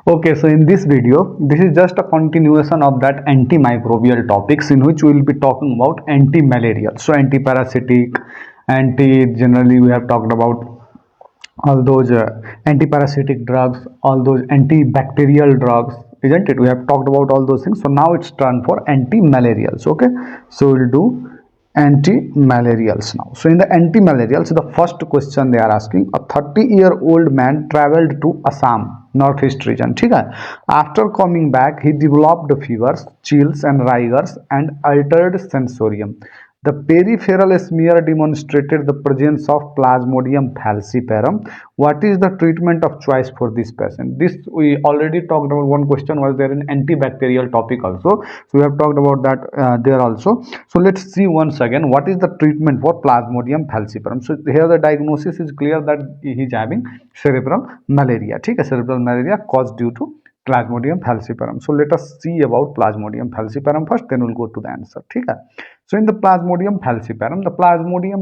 Okay, so in this video, this is just a continuation of that antimicrobial topics in which we will be talking about anti-malarial. So anti-parasitic, generally we have talked about all those anti-parasitic drugs, all those antibacterial drugs, isn't it? We have talked about all those things. So now it's turn for anti-malarials. Okay, so we'll do anti-malarials now. So in the anti-malarials, the first question they are asking: a 30-year-old man traveled to Assam, northeast region. ठीक है? After coming back, he developed fevers, chills and rigors and altered sensorium. The peripheral smear demonstrated the presence of Plasmodium falciparum. What is the treatment of choice for this patient? This we already talked about. One question was there in antibacterial topic also. So we have talked about that there also. So let's see once again what is the treatment for Plasmodium falciparum. So here the diagnosis is clear that he is having cerebral malaria. ठीक है? Cerebral malaria caused due to Plasmodium falciparum. So let us see about Plasmodium falciparum first, then we'll go to the answer. ठीक है? So in the the Plasmodium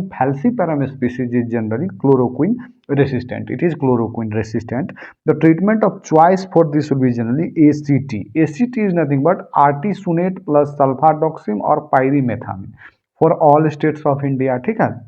falciparum species is generally chloroquine resistant. It is chloroquine resistant. The treatment of choice for this will be generally ACT. ACT is nothing but artesunate plus sulfadoxime or pyrimethamine for all states of India. ठीक है?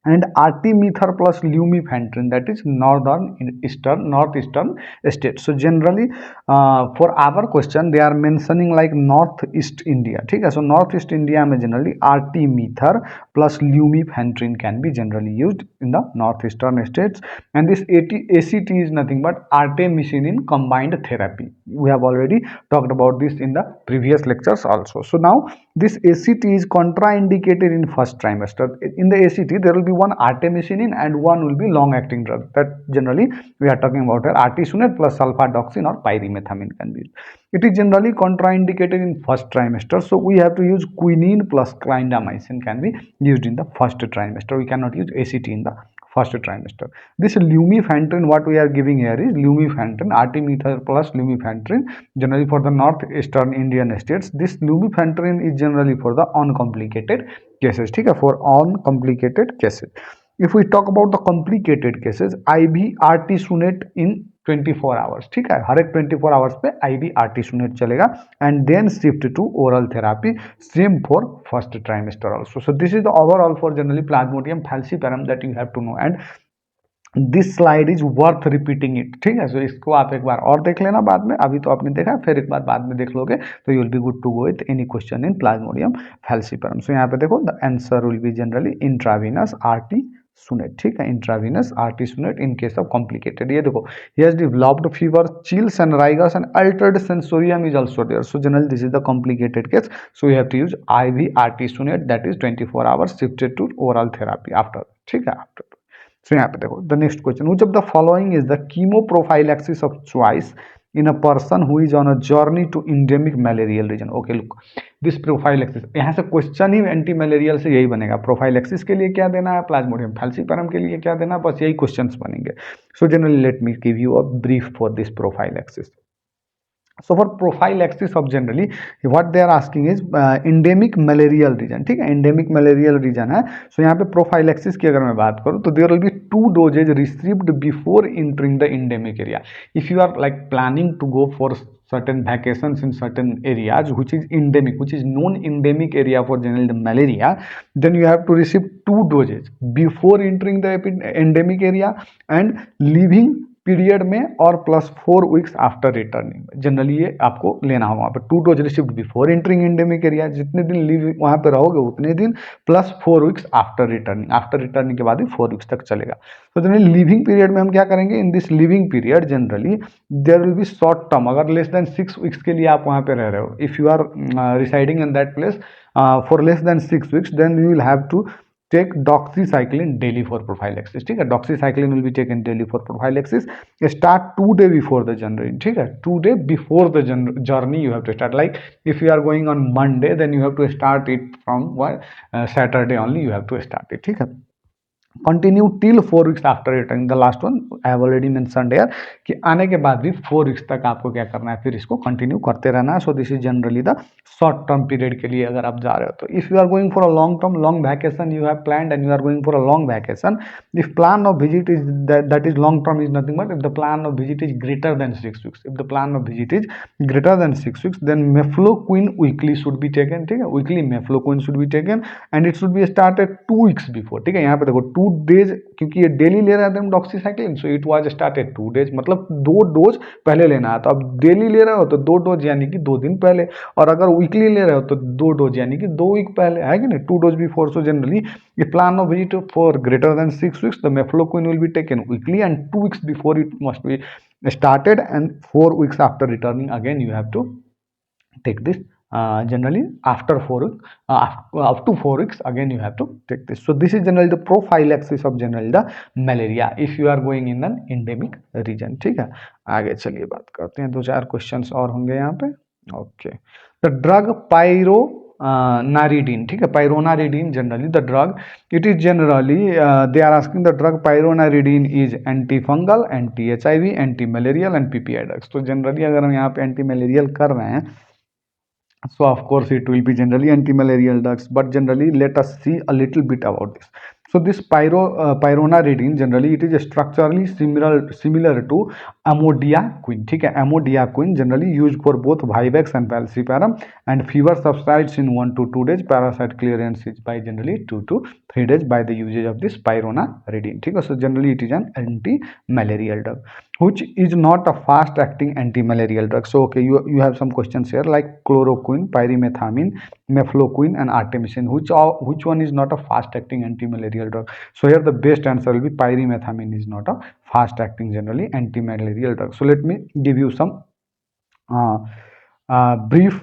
And artemether plus lumefantrine, that is northeastern state. So generally for our question they are mentioning like northeast India. ठीक है? So northeast India में generally artemether plus lumefantrine can be generally used in the northeastern states. And this ACT is nothing but artemisinin combined therapy. We have already talked about this in the previous lectures also. So now this ACT is contraindicated in first trimester. In the ACT there will be one artemisinin and one will be long acting drug, that generally we are talking about here. Artesunate plus sulfadoxine or pyrimethamine can be used. It is generally contraindicated in first trimester, so we have to use quinine plus clindamycin can be used in the first trimester. We cannot use ACT in the first trimester. This lumefantrine, what we are giving here is lumefantrine, artemether plus lumefantrine, generally for the northeastern Indian states. This lumefantrine is generally for the uncomplicated cases. ठीक है? For uncomplicated cases. If we talk about the complicated cases, IV artesunate in 24 hours. ठीक है? हर एक 24 hours पे IV artesunate चलेगा and then shift to oral therapy. Same for first trimester also. So this is the overall for generally Plasmodium falciparum that you have to know, and this slide is worth repeating it. ठीक है? So इसको आप एक बार और देख लेना बाद में. अभी तो आपने देखा, फिर एक बार बाद में देख लोगे तो you will be good to go with any question in Plasmodium falciparum. So यहाँ पे देखो, the answer will be generally intravenous artesunate. ठीक है? Intravenous artesunate in case of complicated. ये देखो, he has developed fever, chills and rigors and altered sensorium is also there. So generally this is the complicated case. So we have to use IV artesunate, that is 24 hours shifted to oral therapy after. ठीक है? After. So यहाँ पे देखो, the next question, which of the following is the chemoprophylaxis of choice in a person who is on a journey to endemic malarial region? Okay, look, this prophylaxis, यहाँ से question ही anti malarial से यही बनेगा. Prophylaxis के लिए क्या देना है, प्लाज्मोडियम फैल्सिपारम के लिए क्या देना, बस यही क्वेश्चंस बनेंगे. So generally let me give you a brief for this prophylaxis. So for prophylaxis of generally what they are asking is endemic malarial region. ठीक है? endemic malarial region है. So यहाँ पे prophylaxis की अगर मैं बात करूँ तो there will be 2 doses received before entering the endemic area. If you are like planning to go for certain vacations in certain areas which is endemic, which is known endemic area for generally the malaria, then you have to receive 2 doses before entering the endemic area and leaving period में और +4 weeks after returning. Generally ये आपको लेना होगा. वहाँ पर 2 dose received before entering endemic area, जितने दिन लीव वहाँ पे रहोगे उतने दिन, +4 weeks after returning. After returning के बाद ही 4 वीक्स तक चलेगा. तो जनरली लिविंग पीरियड में हम क्या करेंगे, in this living period generally there will be short term. अगर लेस देन 6 वीक्स के लिए आप वहाँ पे रह रहे हो, if you are residing in that place for less than 6 weeks, then you will have to take doxycycline daily for prophylaxis. ठीक है? doxycycline will be taken daily for prophylaxis. Start 2 days before the journey. ठीक है? 2 days before the journey you have to start. Like if you are going on Monday, then you have to start it from Saturday only you have to start it. ठीक है? Continue till 4 weeks after returning. The last one I have already mentioned here कि आने के बाद भी 4 weeks तक आपको क्या करना है, फिर इसको कंटिन्यू करते रहना है। So this is generally the short term period के लिए अगर आप जा रहे हो तो। If you are going for a long term long vacation you have planned and you are going for a long vacation, if plan of visit is that is long term is nothing but if the plan of visit is greater than 6 weeks, if the plan of visit is greater than 6 weeks then mefloquine weekly should be taken, ठीक है, weekly mefloquine should be taken and it should be started 2 weeks before, ठीक है। यहाँ पे देखो 2 days, क्योंकि ये daily ले रहे थे doxycycline, so it was started 2 days, मतलब 2 डोज पहले लेना है। तो अब डेली ले रहे हो तो 2 डोज यानी कि 2 दिन पहले, और अगर वीकली ले रहे हो तो 2 डोज यानी कि 2 वीक पहले, है कि नहीं, 2 dose before. So generally if plan of visit for greater than 6 weeks the mefloquine will be taken weekly and 2 weeks before it must be started and 4 weeks after returning again you have to take this. Generally after 4 weeks, up to 4 weeks again you have to take this. So this is generally the prophylaxis of generally the malaria if you are going in an endemic region, ठीक है। आगे चलिए बात करते हैं, 2-4 questions और होंगे यहाँ पे। Okay, the drug pyronaridine, ठीक है, pyronaridine generally the drug it is generally they are asking the drug pyronaridine is anti fungal, anti HIV, anti malarial and PPI drugs. तो जनरली अगर हम यहाँ पे एंटी मलेरियल कर रहे हैं, so of course it will be generally anti-malarial drugs, but generally let us see a little bit about this. So this pyronaridine generally it is structurally similar to amodiaquine, ठीक है। amodiaquine generally used for both Vivax and falciparum and fever subsides in 1 to 2 days, parasite clearance is by generally 2 to 3 days by the usage of this pyronaridine, ठीक है। So generally it is an anti-malarial drug which is not a fast acting anti-malarial drug. So okay, you have some questions here like chloroquine, pyrimethamine, mefloquine and artemisinin, which one is not a fast acting anti-malarial drug? So here the best answer will be pyrimethamine is not a fast acting generally anti-malarial drug. So let me give you some brief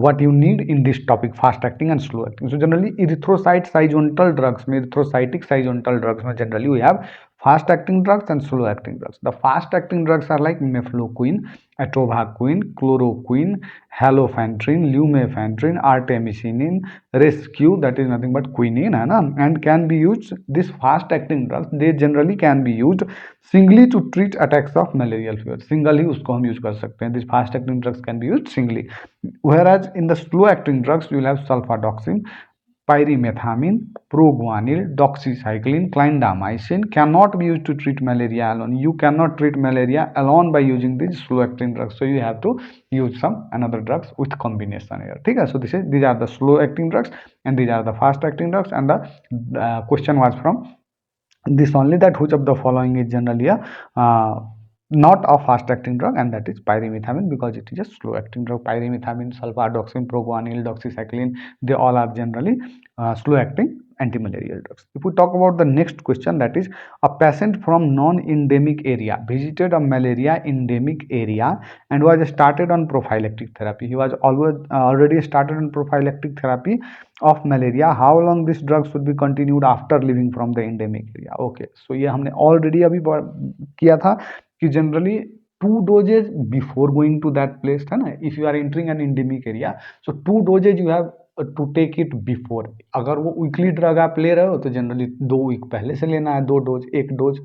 what you need in this topic, fast acting and slow acting. So generally erythrocyte sijontal drugs में, erythrocytic sijontal drugs में generally we have fast acting drugs and slow acting drugs. The fast acting drugs are like mefloquine, atovaquone, chloroquine, halofentrin, lumefantrine, artemisinin, rescue, that is nothing but quinine, है ना, and can be used, this fast acting drugs they generally can be used singly to treat attacks of malarial fever, single ही उसको हम use कर सकते हैं, this fast acting drugs can be used singly, whereas in the slow acting drugs you will have sulfadoxine, pyrimethamine, proguanil, doxycycline, clindamycin cannot be used to treat malaria alone. You cannot treat malaria alone by using these slow acting drugs, so you have to use some another drugs with combination here, ठीक है। So these are the slow acting drugs and these are the fast acting drugs, and the question was from this only, that which of the following is generally a not a fast acting drug, and that is pyrimethamine because it is a slow acting drug. Pyrimethamine, sulfadoxine, proguanil, doxycycline, they all are generally slow acting anti-malarial drugs. If we talk about the next question, that is a patient from non-endemic area visited a malaria endemic area and was started on prophylactic therapy. He was already started on prophylactic therapy of malaria. How long this drug should be continued after leaving from the endemic area? Okay, so ये हमने already अभी किया था कि generally 2 doses before going to that place, है ना, if you are entering an endemic area, so 2 doses you have to take it before. अगर वो वीकली ड्रग आप ले रहे हो तो जनरली 2 वीक पहले से लेना है, 2 डोज, एक डोज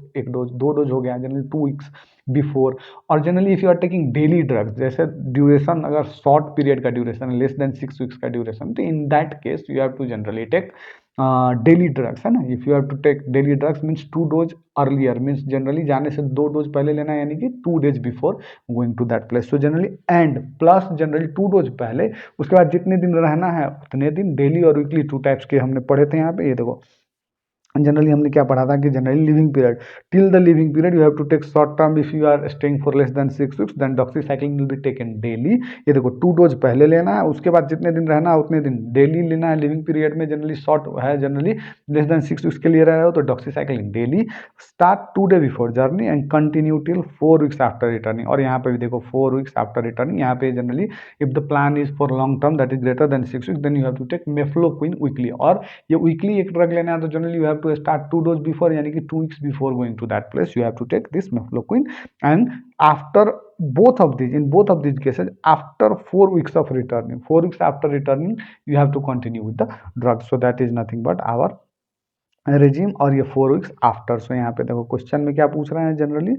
2 डोज हो गया, जनरली 2 वीक्स बिफोर। और generally if you are taking daily drugs, जैसे ड्यूरेशन अगर शॉर्ट पीरियड का ड्यूरेशन लेस देन 6 वीक्स का ड्यूरेशन, तो in that case you have to generally take daily drugs, है ना। If you have to take daily drugs means 2 dose earlier, means generally जाने से 2 dose पहले लेना है, यानी कि 2 days before going to that place. So generally and plus generally 2 dose पहले, उसके बाद जितने दिन रहना है उतने दिन, डेली और वीकली 2 टाइप्स के हमने पढ़े थे यहाँ पे। ये देखो जनरली हमने क्या पढ़ा था कि generally living period, till the living period you have to take short term if you are staying for less than 6 weeks, then doxycycline will be taken daily. ये देखो 2 डोज पहले लेना है, उसके बाद जितने दिन रहना है उतने दिन डेली लेना है। लिविंग पीरियड में जनरली शॉर्ट है, जनरली लेस देन 6 वीक्स के लिए रहे हो तो doxycycline daily. Start 2 day before journey and continue till 4 weeks after returning. और यहाँ पे भी देखो 4 वीक्स आफ्टर रिटर्निंग, यहाँ पे generally if the plan is for long term that is greater than 6 weeks then you have to take mefloquine weekly. और ये weekly एक ड्रग लेना है तो generally you have to start 2 dose before, यानी कि 2 weeks before going to that place you have to take this mefloquine. And after both of these, in both of these cases, after 4 weeks of returning, 4 weeks after returning, you have to continue with the drug. So that is nothing but our regime और ये 4 weeks after. सो यहाँ पे देखो question में क्या पूछ रहे हैं generally.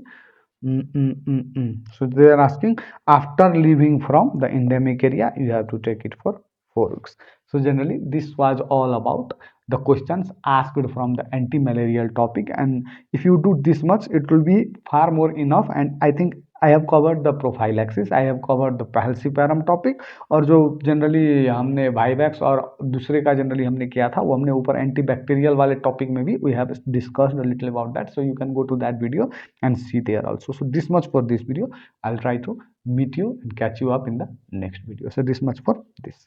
So they are asking, after leaving from the endemic area, you have to take it for 4 weeks. So generally, this was all about the questions asked from the anti-malarial topic. And if you do this much, it will be far more enough. And I think I have covered the prophylaxis, I have covered the falciparum topic. और जो generally हमने vivax और दूसरे का generally हमने किया था वो हमने ऊपर एंटी बैक्टीरियल वाले टॉपिक में भी we have discussed a little about that. So you can go to that video and see there also. So this much for this video. I'll try to meet you and catch you up in the next video. So this much for this.